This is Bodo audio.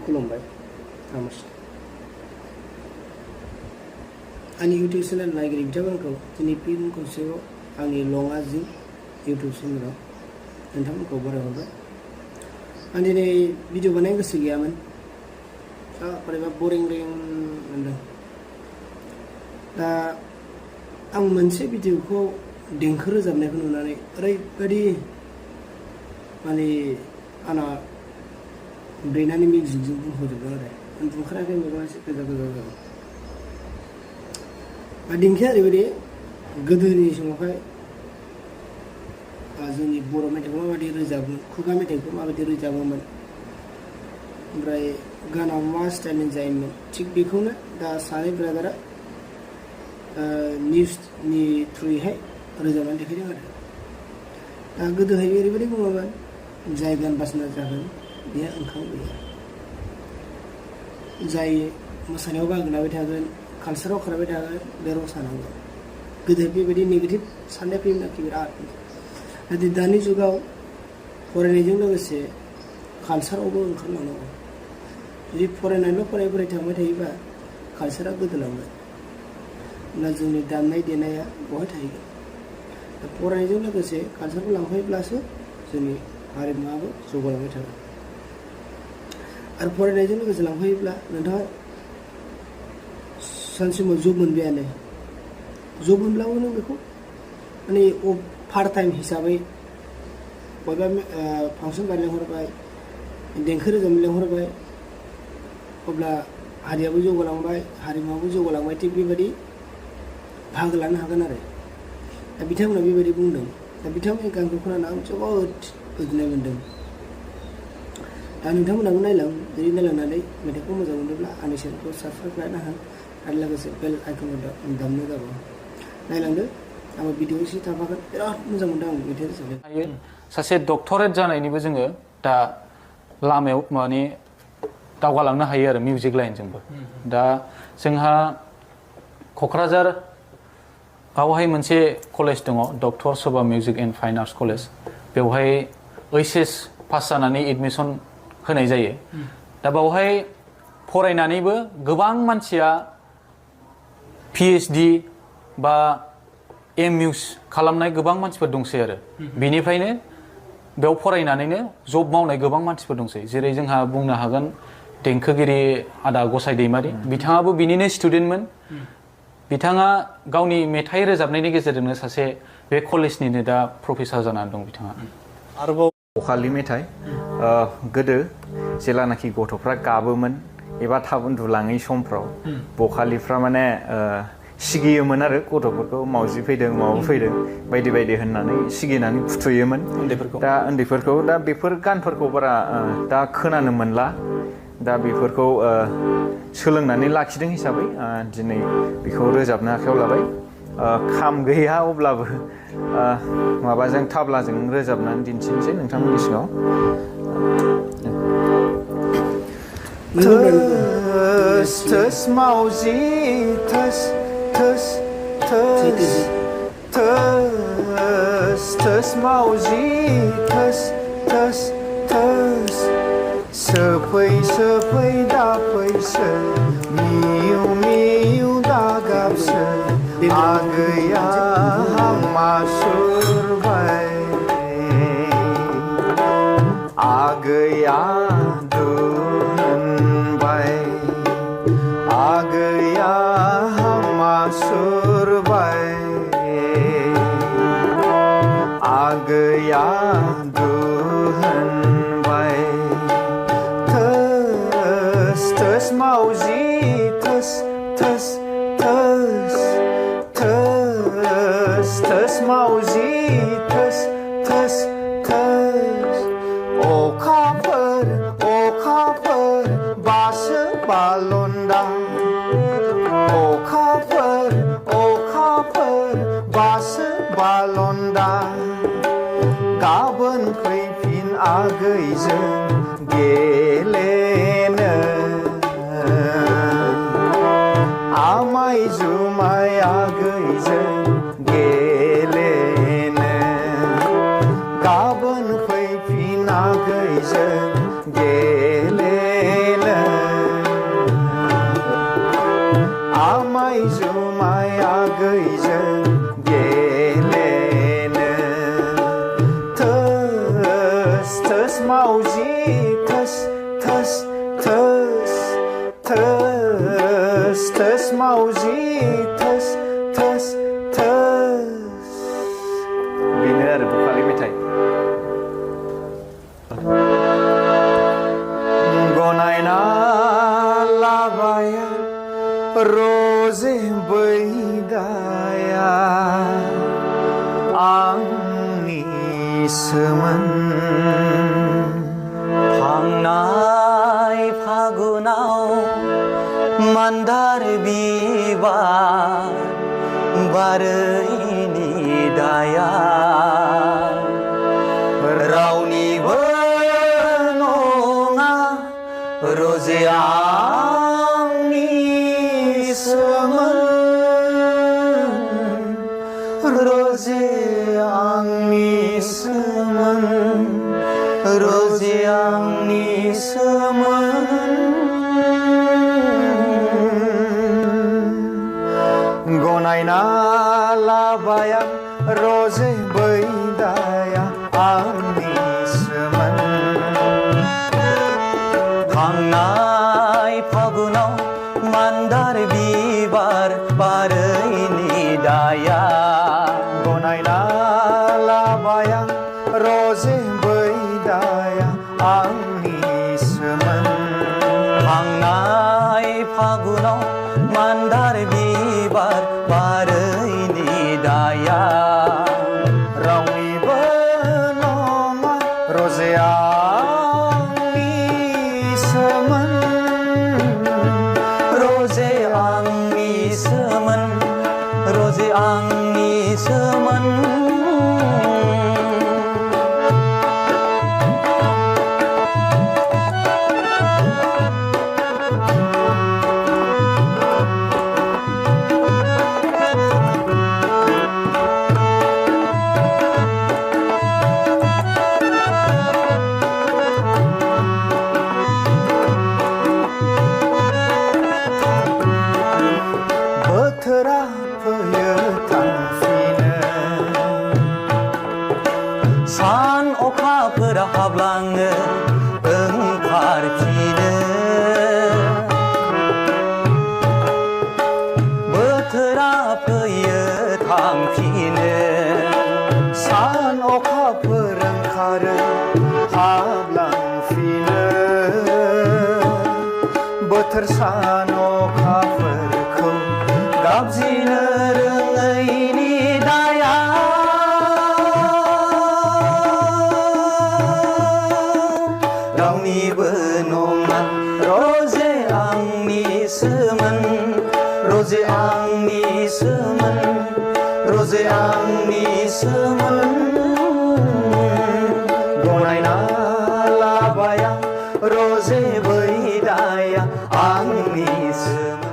खुलुमबाय नमस्ते आंनि इउटुब चेनेल नायगिरि बिथांमोनखौ दिनै फिन खनसेबाव आंनि लङाजिं इउटुब चेनेलाव नोंथांमोनखौ बरायहरबाय आं दिनै भिडिअ बानायनो गोसो गैयामोन बोरैबा बरिं मोनदों दा आं मोनसे भिडिअखौ देंखो रोजाबनायखौ नुनानै ओरैबायदि माने आंना ब्रेनानि मिउजिकजों बुंहरजोबदों आरो आं बुंखाराखै मेगना एसे गोजा गोजा जादों देंखोआ ओरैबायदि गोदोनि समावहाय जोंनि बर' मेथाइखौ माबायदि रोजाबोमोन खुगा मेथाइखौ माबायदि रोजाबोमोन ओमफ्राय गाना मा स्टाइलनि जायोमोन थिग बेखौनो दा सानै ब्रादारा निउसनि थ्रुयैहाय रोजाबनानै देखायदों आरो दा गोदोहाय ओरैबायदि बुङोमोन जाय गान बासना जागोन बेहा ओंखाम गैया जाय मोसानायाव बाहागो लाबाय थागोन कालचाराव खारबाय थागोन बे रसा नांगोन गोदो बेबायदि नेगेटिभ साननाय फैयोमोन आरोखि बिराद नाथाय दानि जुगाव फरायनायजों लोगोसे कालचारावबो ओंखारलांनांगौ जुदि फरायनायल' फराय थांबाय थायोबा कालचारा गोदोलांगोन होमब्ला जोंनि दामनाय देनाया बहाय थाहैगोन दा फरायनायजों लोगोसे कालचारखौ लांफायोब्लासो जोंनि हारिमुआबो जौगालांबाय थागोन आरो फरायनायजों लोगोसे लांफायोब्ला नोंथाङा सानसेमाव जब मोनबायानो जब मोनब्लाबो नों बेखौ माने पार्ट टाइम हिसाबै बबेबा फांसन गान लेंहरबाय देंखो रोजाबनो लेंहरबाय अब्ला हारियाबो जौगालांबाय हारिमुआबो जौगालांबाय थिग बेबायदि बाहागो लानो हागोन आरो दा बिथांमोना बेबायदि बुंदों दा बिथांमोननि गानखौ खोनाना आं जोबोद गोजोननाय मोन्दों दा नोंथांमोनाबो नायलां जुदि नायलांनानै मेथाइखौ मोजां मोनोब्ला आंनि चेनेलखौ साबसक्राइब खालामनो हागोन आरो लोगोसे बेल आइकनखौ दामनो जाबो नायलांदो आंबो भिडिअ एसे थाफागोन बिराद मोजां मोनदों आं मेथाइ रोजाबनो हायो सासे डक्टरेट जानायनिबो जोङो दा लामायाव माने दावगालांनो हायो आरो मिउजिक लाइनजोंबो दा जोंहा क'क्राझारावहाय मोनसे कलेज दङ doctor Sabha music and fine arts college बेवहाय ओइस पास जानानै एडमिसन होनाय जायो दा बेवहाय फरायनानैबो गोबां मानसिया PhD बा MUs खालामनाय गोबां मानसिफोर दंसै आरो बेनिफ्रायनो बेयाव फरायनानैनो जब मावनाय गोबां मानसिफोर दंसै जेरै जोंहा बुंनो हागोन देंखोगिरि आदा गसाइ दैमारि बिथाङाबो बिनिनो स्टुडेन्टमोन बिथाङा गावनि मेथाइ रोजाबनायनि गेजेरजोंनो सासे बे कलेजनिनो दा प्रफेसार जानानै दं बिथाङा आरोबाव बखालि मेथाइ गोदो जेलानाखि गथ'फ्रा गाबोमोन एबा थाब उन्दुलाङै समफ्राव बखालिफ्रा माने सिगियोमोन आरो गथ'फोरखौ मावजि फैदों माबा फैदों बायदि बायदि होननानै सिगिनानै फुथुयोमोन दा उन्दैफोरखौ दा बेफोर गानफोरखौ बारा दा खोनानो मोनला दा बेफोरखौ सोलोंनानै लाखिदों हिसाबै दिनै बेखौ रोजाबनो आखायाव लाबाय खाम गैया अब्लाबो माबाजों थाब्लाजों रोजाबनानै दिन्थिनोसै नोंथांमोननि सिगाङाव थोस थोस मावजि थोस थोस थोस थोस थोस मावजि थोस थोस थोस सोफै सोफै दाफैसो मिउ मिउ दागाबसो आगैया हामा सुरबाय आगैया दुनबाय आगैया हामा सुरबाय आगैया दुनबाय थोस थोस मावजि थोस थोस थोस थोस थोस मावजि थोस थोस थोस अखाफोर बासो बालन्दा अखाफोर बासो बालन्दा गाबोन फैफिन आगैजों गेलेनो आमाय जुमाय आगैजों गेलेनो गाबोन फैफिन आगैजों गेलेनो जुमाया गैजों गेलेनो थोस थोस मावजि थोस थोस थोस थोस थोस मावजि थोस थोस थोस बेनो आरो बखालि मेथाइ गनायना लाबाया रजे बैदाया आंनिसोमोन थांनाय फागुनाव मान्दार बिबार बारैनि दाया रावनिबो नङा रजे आंनिसोमोन रजे आंनिसोमोन रजे आंनिसोमोन गनायना लाबाया रजे बैदाया आंनिसोमोन थांनाय फागुनाव मान्दार बिबार बारैनि दाया गनायना लाबाया रजे बैदाया आंनिसोमोन थांनाय फागुनाव मान्दार बिबार बारैनि दाया रावनिबो नङा रजे आंनिसोमोन रजे आंनिसोमोन रजे आंनिसोमोन बोथोरा फैयो थांफिनो सान अखाफोरा हाबलाङो ओंखारफिनो बोथोरा फैयो थांफिनो सान अखाफोर ओंखारो हाबलांफिनो बोथोर सान अखाफोरखौ गाबज्रिनो रोङैनि दाया रावनिबो नङा रजे आंनिसोमोन रजे आंनिसोमोन रजे आंनिसोमोन गनायना लाबाया रजे बैदाया आंनिसोमोन